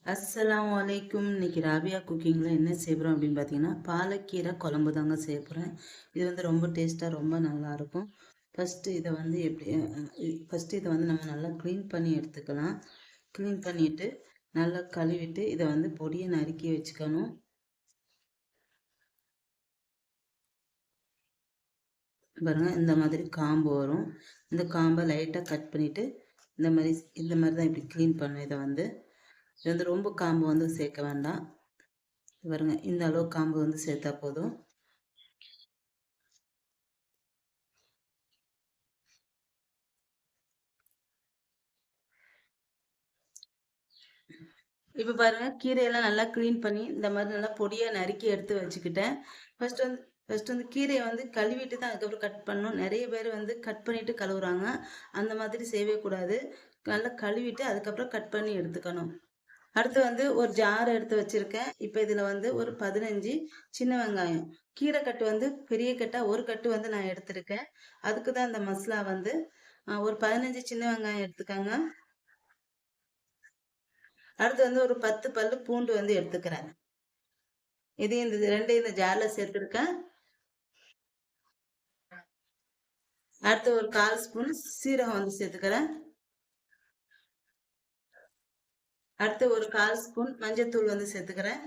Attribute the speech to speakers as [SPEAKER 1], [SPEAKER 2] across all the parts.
[SPEAKER 1] அஸ்ஸலாமு அலைக்கும். இன்னைக்கு ராபியா குக்கிங்கில் என்ன செய்கிறோம் அப்படின்னு பார்த்தீங்கன்னா, பாலக்கீரை குழம்பு தாங்க செய்ய போகிறேன். இது வந்து ரொம்ப டேஸ்ட்டாக ரொம்ப நல்லாயிருக்கும். ஃபஸ்ட்டு இதை வந்து ஃபஸ்ட்டு இதை வந்து நம்ம நல்லா க்ளீன் பண்ணி எடுத்துக்கலாம். க்ளீன் பண்ணிவிட்டு நல்லா கழுவிட்டு இதை வந்து பொடியை நறுக்கி வச்சுக்கணும். பாருங்கள், இந்த மாதிரி காம்பு வரும். இந்த காம்பை லைட்டாக கட் பண்ணிவிட்டு இந்த மாதிரி தான் இப்படி க்ளீன் பண்ணணும். இது வந்து ரொம்ப காம்பு வந்து சேர்க்க வேண்டாம். பாருங்க, இந்த அளவு காம்பு வந்து சேர்த்தா போதும். இப்போ பாருங்க, கீரையெல்லாம் நல்லா க்ளீன் பண்ணி இந்த மாதிரி நல்லா பொடியாக நறுக்கி எடுத்து வச்சுக்கிட்டேன். ஃபர்ஸ்ட் வந்து கீரையை வந்து கழுவிட்டு தான் அதுக்கப்புறம் கட் பண்ணணும். நிறைய பேர் வந்து கட் பண்ணிட்டு கழுவுறாங்க. அந்த மாதிரி செய்யவே கூடாது. நல்லா கழுவிட்டு அதுக்கப்புறம் கட் பண்ணி எடுத்துக்கணும். அடுத்து வந்து ஒரு ஜார் எடுத்து வச்சிருக்கேன். இப்போ இதில் வந்து ஒரு 15 சின்ன வெங்காயம். கீரை கட்டு வந்து பெரிய கட்டாக ஒரு கட்டு வந்து நான் எடுத்திருக்கேன். அதுக்கு தான் இந்த மசாலா வந்து ஒரு 15 சின்ன வெங்காயம் எடுத்துக்கோங்க. அடுத்து வந்து ஒரு 10 பல்லு பூண்டு வந்து எடுத்துக்கிறேன். இதையும் இந்த ஜார்ல சேர்த்துருக்கேன். அடுத்து ஒரு 1/4 ஸ்பூன் சீரகம் வந்து சேர்த்துக்கிறேன். அடுத்து ஒரு 1/4 ஸ்பூன் மஞ்சத்தூள் வந்து சேர்த்துக்கிறேன்.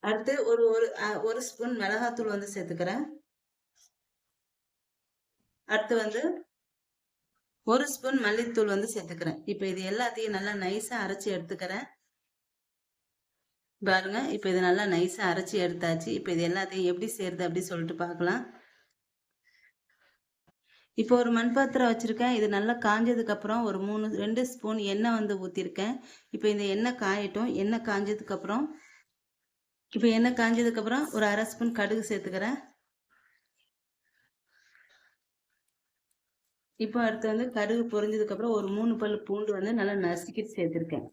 [SPEAKER 1] அடுத்து ஒரு ஒரு ஒரு ஸ்பூன் மிளகாத்தூள் வந்து சேர்த்துக்கிறேன். அடுத்து வந்து ஒரு ஸ்பூன் மல்லித்தூள் வந்து சேர்த்துக்கிறேன். இப்போ இது எல்லாத்தையும் நல்லா நைஸா அரைச்சி எடுத்துக்கிறேன். பாருங்க, இப்போ இது நல்லா நைஸா அரைச்சி எடுத்தாச்சு. இப்போ இது எல்லாத்தையும் எப்படி செய்யறது அப்படி சொல்லிட்டு பார்க்கலாம். இப்போ ஒரு மண் பாத்திரம் வச்சிருக்கேன். இது நல்லா காஞ்சதுக்கு அப்புறம் ஒரு 2 ஸ்பூன் எண்ணெய் வந்து ஊற்றிருக்கேன். இப்போ இந்த எண்ணெய் காயட்டும். எண்ணெய் காஞ்சதுக்கு அப்புறம் ஒரு 1/2 ஸ்பூன் கடுகு சேர்த்துக்கிறேன். இப்போ அடுத்து வந்து கடுகு பொரிஞ்சதுக்கு அப்புறம் ஒரு 3 பல்லு பூண்டு வந்து நல்லா நசுக்கிட்டு சேர்த்துருக்கேன்.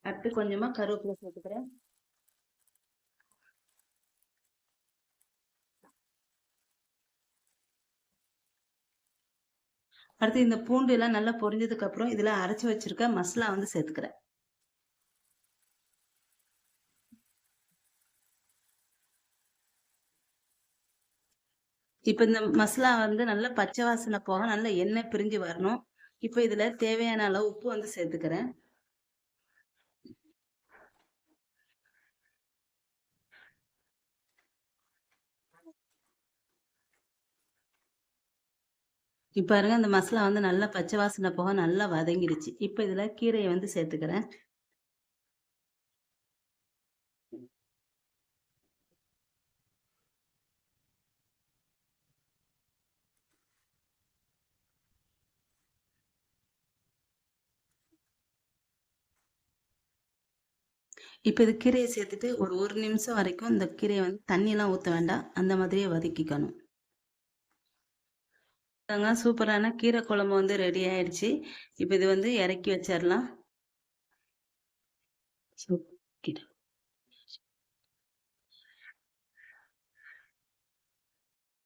[SPEAKER 1] அடுத்து கொஞ்சமா கருவேப்பிலை சேர்த்துக்கிறேன். அடுத்து இந்த பூண்டு எல்லாம் நல்லா பொரிஞ்சதுக்கு அப்புறம் இதுல அரைச்சு வச்சிருக்க மசாலா வந்து சேர்த்துக்கிறேன். இப்போ இந்த மசாலா வந்து நல்லா பச்சை வாசனை போக நல்லா எண்ணெய் பிரிஞ்சு வரணும். இப்போ இதுல தேவையான அளவு உப்பு வந்து சேர்த்துக்கிறேன். இப்போ பாருங்க, இந்த மசாலா வந்து நல்லா பச்சை வாசனை போக நல்லா வதங்கிடுச்சு. இப்போ இதுல கீரையை வந்து சேர்த்துக்கிறேன். இப்போ இது கீரையை சேர்த்துட்டு ஒரு நிமிஷம் வரைக்கும் இந்த கீரையை வந்து தண்ணியெல்லாம் ஊற்ற வேண்டாம். அந்த மாதிரியே வதக்கிக்கணும். சூப்பரான கீரை குழம்பு வந்து ரெடி ஆயிடுச்சு. இப்போ இது வந்து இறக்கி வச்சிடலாம்.